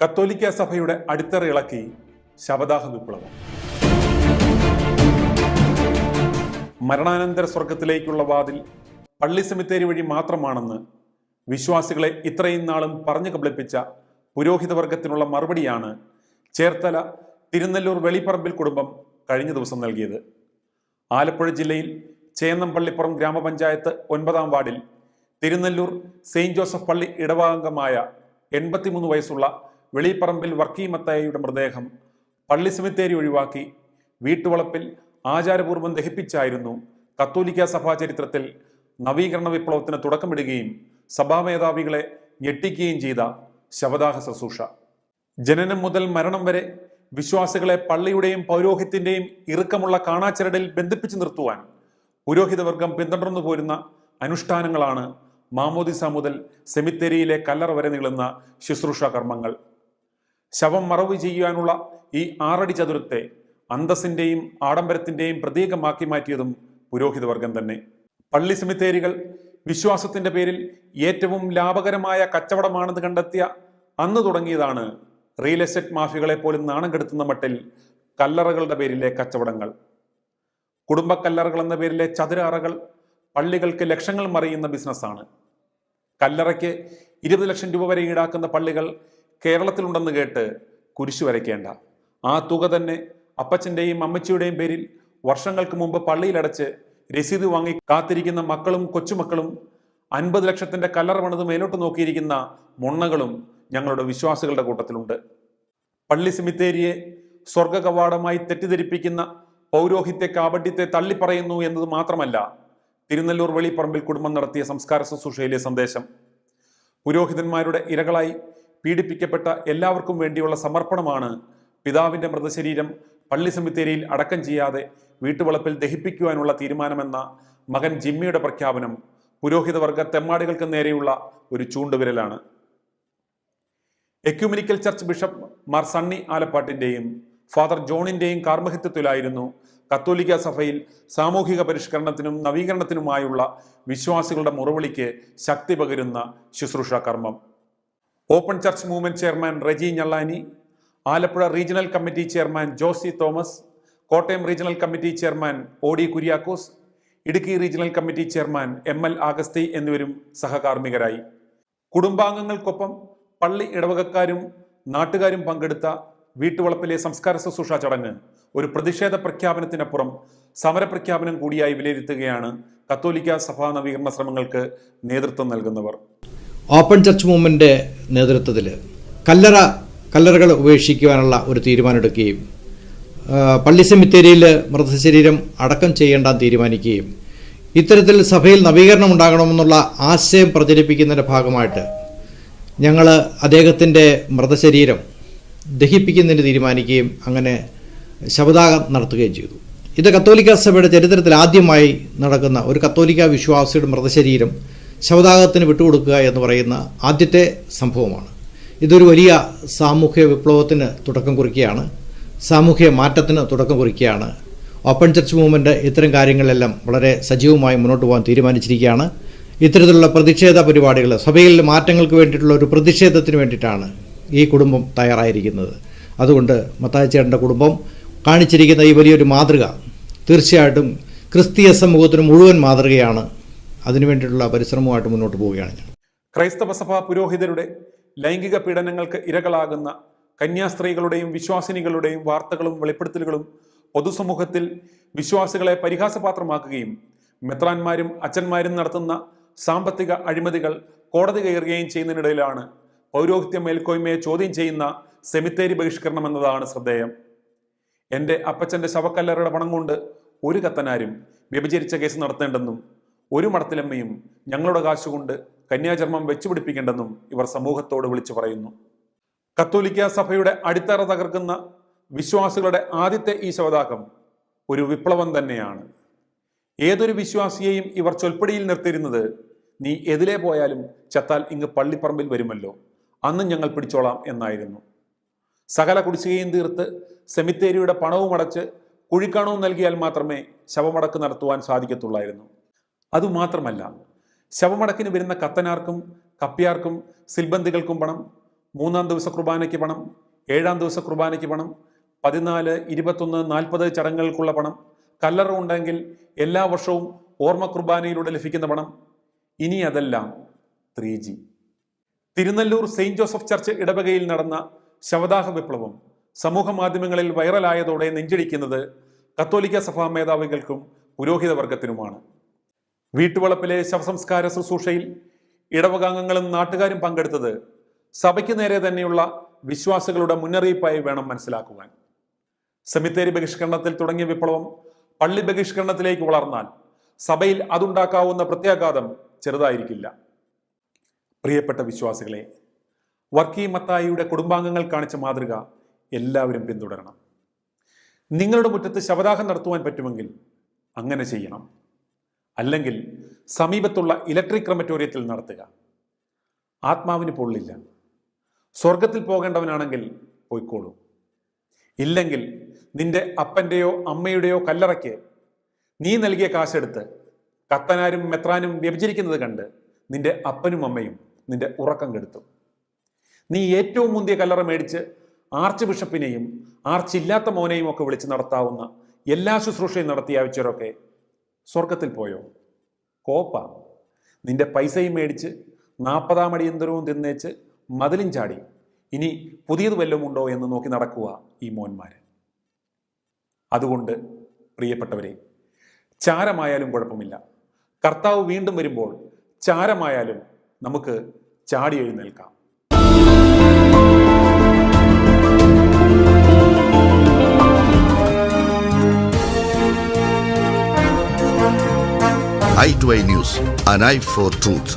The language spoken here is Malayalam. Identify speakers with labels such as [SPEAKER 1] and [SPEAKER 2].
[SPEAKER 1] കത്തോലിക്ക സഭയുടെ അടിത്തറ ഇളക്കി ശവദാഹ വിപ്ലവം. മരണാനന്തര സ്വർഗത്തിലേക്കുള്ള വാതിൽ പള്ളി സെമിത്തേരി വഴി മാത്രമാണെന്ന് വിശ്വാസികളെ ഇത്രയും നാളും പറഞ്ഞു കബളിപ്പിച്ച പുരോഹിതവർഗത്തിനുള്ള മറുപടിയാണ് ചേർത്തല തിരുനെല്ലൂർ വെളിപ്പറമ്പിൽ കുടുംബം കഴിഞ്ഞ ദിവസം നൽകിയത്. ആലപ്പുഴ ജില്ലയിൽ ചേന്നംപള്ളിപ്പുറം ഗ്രാമപഞ്ചായത്ത് 9-ാം വാർഡിൽ തിരുനെല്ലൂർ സെയിന്റ് ജോസഫ് പള്ളി ഇടവാംഗമായ 83 വയസ്സുള്ള വെളിപ്പറമ്പിൽ വർക്കീമത്തായയുടെ മൃതദേഹം പള്ളി സെമിത്തേരി ഒഴിവാക്കി വീട്ടുവളപ്പിൽ ആചാരപൂർവ്വം ദഹിപ്പിച്ചായിരുന്നു കത്തോലിക്ക സഭാ ചരിത്രത്തിൽ നവീകരണ വിപ്ലവത്തിന് തുടക്കമിടുകയും സഭാമേധാവികളെ ഞെട്ടിക്കുകയും ചെയ്ത ശവദാഹ ശുശ്രൂഷ. ജനനം മുതൽ മരണം വരെ വിശ്വാസികളെ പള്ളിയുടെയും പൗരോഹിത്യന്റെയും ഇറുക്കമുള്ള കാണാച്ചരടിൽ ബന്ധിപ്പിച്ചു നിർത്തുവാൻ പുരോഹിതവർഗം പിന്തുടർന്നു പോരുന്ന അനുഷ്ഠാനങ്ങളാണ് മാമോദിസ മുതൽ സെമിത്തേരിയിലെ കല്ലറ വരെ നീളുന്ന ശുശ്രൂഷ കർമ്മങ്ങൾ. ശവം മറവ് ചെയ്യുവാനുള്ള ഈ 6 അടി ചതുരത്തെ അന്തസ്സിന്റെയും ആഡംബരത്തിന്റെയും പ്രതീകമാക്കി മാറ്റിയതും പുരോഹിതവർഗം തന്നെ. പള്ളി സെമിത്തേരികൾ വിശ്വാസത്തിന്റെ പേരിൽ ഏറ്റവും ലാഭകരമായ കച്ചവടമാണെന്ന് കണ്ടെത്തിയ അന്ന് തുടങ്ങിയതാണ് റിയൽ എസ്റ്റേറ്റ് മാഫിയകളെ പോലും നാണം കെടുത്തുന്ന മട്ടിൽ കല്ലറകളുടെ പേരിലെ കച്ചവടങ്ങൾ. കുടുംബ കല്ലറകൾ എന്ന പേരിലെ ചതുര അറകൾ പള്ളികൾക്ക് ലക്ഷങ്ങൾ മറിയുന്ന ബിസിനസ്സാണ്. കല്ലറയ്ക്ക് 20 ലക്ഷം രൂപ വരെ ഈടാക്കുന്ന പള്ളികൾ കേരളത്തിലുണ്ടെന്ന് കേട്ട് കുരിശു വരയ്ക്കേണ്ട. ആ തുക തന്നെ അപ്പച്ചന്റെയും അമ്മച്ചിയുടെയും പേരിൽ വർഷങ്ങൾക്ക് മുമ്പ് പള്ളിയിലടച്ച് രസീത് വാങ്ങി കാത്തിരിക്കുന്ന മക്കളും കൊച്ചുമക്കളും 50 ലക്ഷത്തിന്റെ കല്ലറ പണിത് മേലോട്ട് നോക്കിയിരിക്കുന്ന മുണ്ണകളും ഞങ്ങളുടെ വിശ്വാസികളുടെ കൂട്ടത്തിലുണ്ട്. പള്ളി സെമിത്തേരിയെ സ്വർഗ കവാടമായി തെറ്റിദ്ധരിപ്പിക്കുന്ന പൗരോഹിത്യ കാപട്യത്തെ തള്ളിപ്പറയുന്നു എന്നത് മാത്രമല്ല തിരുനെല്ലൂർ വെളിപ്പറമ്പിൽ കുടുംബം നടത്തിയ സംസ്കാര ശുശ്രൂഷയിലെ സന്ദേശം. പുരോഹിതന്മാരുടെ ഇരകളായി പീഡിപ്പിക്കപ്പെട്ട എല്ലാവർക്കും വേണ്ടിയുള്ള സമർപ്പണമാണ് പിതാവിന്റെ മൃതശരീരം പള്ളി സെമിത്തേരിയിൽ അടക്കം ചെയ്യാതെ വീട്ടുവളപ്പിൽ ദഹിപ്പിക്കുവാനുള്ള തീരുമാനമെന്ന മകൻ ജിമ്മിയുടെ പ്രഖ്യാപനം പുരോഹിതവർഗ തെമ്മാടികൾക്ക് നേരെയുള്ള ഒരു ചൂണ്ടുവിരലാണ്. എക്യുമെനിക്കൽ ചർച്ച് ബിഷപ്പ് മാർ സണ്ണി ആലപ്പാട്ടിന്റെയും ഫാദർ ജോണിന്റെയും കാർമ്മികത്വത്തിലായിരുന്നു കത്തോലിക്ക സഭയിൽ സാമൂഹിക പരിഷ്കരണത്തിനും നവീകരണത്തിനുമായുള്ള വിശ്വാസികളുടെ മുറവിളിക്ക് ശക്തി പകരുന്ന ശുശ്രൂഷ കർമ്മം. Open church movement chairman Reji Njallani, Alappuzha regional committee chairman Josy Thomas, Kottayam regional committee chairman OD Kuriakose, Idukki regional committee chairman ML Augusthy എന്നിവരും സഹകാർമ്മികരായി. കുടുംബാംഗങ്ങൾക്കൊപ്പം പള്ളി ഇടവകക്കാരും നാട്ടുകാരും പങ്കെടുത്ത വീട്ടുവളപ്പിലെ സംസ്കാര ശുശ്രൂഷ ചടങ്ങ് ഒരു പ്രതിഷേധ പ്രഖ്യാപനത്തിനപ്പുറം സമരപ്രഖ്യാപനം കൂടിയായി വിലയിരുത്തുകയാണ് കത്തോലിക്ക സഭാ നവീകരണ ശ്രമങ്ങൾക്ക് നേതൃത്വം നൽകുന്നവർ.
[SPEAKER 2] ഓപ്പൺ ചർച്ച് മൂവ്മെന്റ് നേതൃത്വത്തിൽ കല്ലറകൾ ഉപേക്ഷിക്കുവാനുള്ള ഒരു തീരുമാനമെടുക്കുകയും പള്ളി സെമിത്തേരിയിൽ മൃതശരീരം അടക്കം ചെയ്യേണ്ട തീരുമാനിക്കുകയും ഇത്തരത്തിൽ സഭയിൽ നവീകരണം ഉണ്ടാകണമെന്നുള്ള ആശയം പ്രചരിപ്പിക്കുന്നതിൻ്റെ ഭാഗമായിട്ട് ഞങ്ങൾ അദ്ദേഹത്തിൻ്റെ മൃതശരീരം ദഹിപ്പിക്കുന്നതിന് തീരുമാനിക്കുകയും അങ്ങനെ ശവദാഹം നടത്തുകയും ചെയ്തു. ഇത് കത്തോലിക്ക സഭയുടെ ചരിത്രത്തിൽ ആദ്യമായി നടക്കുന്ന ഒരു കത്തോലിക്ക വിശ്വാസിയുടെ മൃതശരീരം ശവദാഹത്തിന് വിട്ടുകൊടുക്കുക എന്ന് പറയുന്ന ആദ്യത്തെ സംഭവമാണ്. ഇതൊരു വലിയ സാമൂഹ്യ വിപ്ലവത്തിന് തുടക്കം കുറിക്കുകയാണ്, സാമൂഹ്യ മാറ്റത്തിന് തുടക്കം കുറിക്കുകയാണ്. ഓപ്പൺ ചർച്ച് മൂവ്മെൻറ്റ് ഇത്തരം കാര്യങ്ങളെല്ലാം വളരെ സജീവമായി മുന്നോട്ട് പോകാൻ തീരുമാനിച്ചിരിക്കുകയാണ്. ഇത്തരത്തിലുള്ള പ്രതിഷേധ പരിപാടികൾ, സഭയിലെ മാറ്റങ്ങൾക്ക് വേണ്ടിയിട്ടുള്ള ഒരു പ്രതിഷേധത്തിന് വേണ്ടിയിട്ടാണ് ഈ കുടുംബം തയ്യാറായിരിക്കുന്നത്. അതുകൊണ്ട് മത്തായിച്ചേട്ടൻ്റെ കുടുംബം കാണിച്ചിരിക്കുന്ന ഈ വലിയൊരു മാതൃക തീർച്ചയായിട്ടും ക്രിസ്തീയ സമൂഹത്തിന് മുഴുവൻ മാതൃകയാണ്. അതിനുവേണ്ടിയിട്ടുള്ള പരിശ്രമമായിട്ട് മുന്നോട്ട് പോവുകയാണ് ഞാൻ.
[SPEAKER 1] ക്രൈസ്തവ സഭാ പുരോഹിതരുടെ ലൈംഗിക പീഡനങ്ങൾക്ക് ഇരകളാകുന്ന കന്യാസ്ത്രീകളുടെയും വിശ്വാസിനികളുടെയും വാർത്തകളും വെളിപ്പെടുത്തലുകളും പൊതുസമൂഹത്തിൽ വിശ്വാസികളെ പരിഹാസപാത്രമാക്കുകയും മെത്രാന്മാരും അച്ഛന്മാരും നടത്തുന്ന സാമ്പത്തിക അഴിമതികൾ കോടതി കയറുകയും ചെയ്യുന്നതിനിടയിലാണ് പൗരോഹിത്യ മേൽക്കോയ്മയെ ചോദ്യം ചെയ്യുന്ന സെമിത്തേരി ബഹിഷ്കരണം എന്നതാണ് ശ്രദ്ധേയം. എൻ്റെ അപ്പച്ചൻ്റെ ശവക്കല്ലറയുടെ പണം കൊണ്ട് ഒരു കത്തനാരും വ്യഭിചരിച്ച കേസ് നടത്തേണ്ടെന്നും ഒരു മടത്തിലമ്മയും ഞങ്ങളുടെ കാശുകൊണ്ട് കന്യാചർമ്മം വെച്ചുപിടിപ്പിക്കേണ്ടെന്നും ഇവർ സമൂഹത്തോട് വിളിച്ചു പറയുന്നു. കത്തോലിക്ക സഭയുടെ അടിത്തറ തകർക്കുന്ന വിശ്വാസികളുടെ ആദ്യത്തെ ഈ ശവദാഹം ഒരു വിപ്ലവം തന്നെയാണ്. ഏതൊരു വിശ്വാസിയെയും ഇവർ ചൊൽപ്പടിയിൽ നിർത്തിയിരുന്നത് നീ എതിലേ പോയാലും ചത്താൽ ഇങ്ങ് പള്ളിപ്പറമ്പിൽ വരുമല്ലോ, അന്ന് ഞങ്ങൾ പിടിച്ചോളാം എന്നായിരുന്നു. സകല കുടിശ്ശികയും തീർത്ത് സെമിത്തേരിയുടെ പണവും അടച്ച് കുഴിക്കാണവും നൽകിയാൽ മാത്രമേ ശവമടക്ക് നടത്തുവാൻ സാധിക്കത്തുള്ളായിരുന്നു. അതുമാത്രമല്ല, ശവമടക്കിന് വരുന്ന കത്തനാർക്കും കപ്പ്യാർക്കും സിൽബന്ദികൾക്കും പണം, മൂന്നാം ദിവസ കുർബാനയ്ക്ക് പണം, ഏഴാം ദിവസ കുർബാനയ്ക്ക് പണം, 14, 21, 40 ചടങ്ങുകൾക്കുള്ള പണം, കല്ലറ ഉണ്ടെങ്കിൽ എല്ലാ വർഷവും ഓർമ്മ കുർബാനയിലൂടെ ലഭിക്കുന്ന പണം. ഇനി അതെല്ലാം 3G. Thirunellur Saint Joseph church ഇടവകയിൽ നടന്ന ശവദാഹ വിപ്ലവം സമൂഹ മാധ്യമങ്ങളിൽ വൈറലായതോടെ നെഞ്ചിടിക്കുന്നത് കത്തോലിക്ക സഭാ മേധാവികൾക്കും പുരോഹിത വർഗത്തിനുമാണ്. വീട്ടുവളപ്പിലെ ശവസംസ്കാര ശുശ്രൂഷയിൽ ഇടവകാംഗങ്ങളും നാട്ടുകാരും പങ്കെടുത്തത് സഭയ്ക്ക് നേരെ തന്നെയുള്ള വിശ്വാസികളുടെ മുന്നറിയിപ്പായി വേണം മനസ്സിലാക്കുവാൻ. സെമിത്തേരി ബഹിഷ്കരണത്തിൽ തുടങ്ങിയ വിപ്ലവം പള്ളി ബഹിഷ്കരണത്തിലേക്ക് വളർന്നാൽ സഭയിൽ അതുണ്ടാക്കാവുന്ന പ്രത്യാഘാതം ചെറുതായിരിക്കില്ല. പ്രിയപ്പെട്ട വിശ്വാസികളെ, വർക്കി മത്തായിയുടെ കുടുംബാംഗങ്ങൾ കാണിച്ച മാതൃക എല്ലാവരും പിന്തുടരണം. നിങ്ങളുടെ മുറ്റത്ത് ശവദാഹം നടത്തുവാൻ പറ്റുമെങ്കിൽ അങ്ങനെ ചെയ്യണം. അല്ലെങ്കിൽ സമീപത്തുള്ള ഇലക്ട്രിക് ക്രമറ്റോറിയത്തിൽ നടത്തുക. ആത്മാവിന് പൊള്ളില്ല. സ്വർഗത്തിൽ പോകേണ്ടവനാണെങ്കിൽ പോയിക്കോളൂ. ഇല്ലെങ്കിൽ നിന്റെ അപ്പൻ്റെയോ അമ്മയുടെയോ കല്ലറയ്ക്ക് നീ നൽകിയ കാശെടുത്ത് കത്തനാരും മെത്രാനും വ്യഭിചരിക്കുന്നത് കണ്ട് നിന്റെ അപ്പനും അമ്മയും നിന്റെ ഉറക്കം കെടുത്തും. നീ ഏറ്റവും മുന്തിയ കല്ലറ മേടിച്ച് ആർച്ച് ബിഷപ്പിനെയും ആർച്ചില്ലാത്ത മോനെയും ഒക്കെ വിളിച്ച് നടത്താവുന്ന എല്ലാ ശുശ്രൂഷയും നടത്തി അയച്ചവരൊക്കെ സ്വർഗത്തിൽ പോയോ? കോപ്പ. നിന്റെ പൈസയും മേടിച്ച് 40 അടിയന്തരവും തിന്നേച്ച് മതിലും ചാടി ഇനി പുതിയത് വല്ലതും ഉണ്ടോ എന്ന് നോക്കി നടക്കുക ഈ മോന്മാര്. അതുകൊണ്ട് പ്രിയപ്പെട്ടവരെ, ചാരമായാലും കുഴപ്പമില്ല. കർത്താവ് വീണ്ടും വരുമ്പോൾ ചാരമായാലും നമുക്ക് ചാടി എഴുന്നേൽക്കാം.
[SPEAKER 3] i2i News, an eye for truth.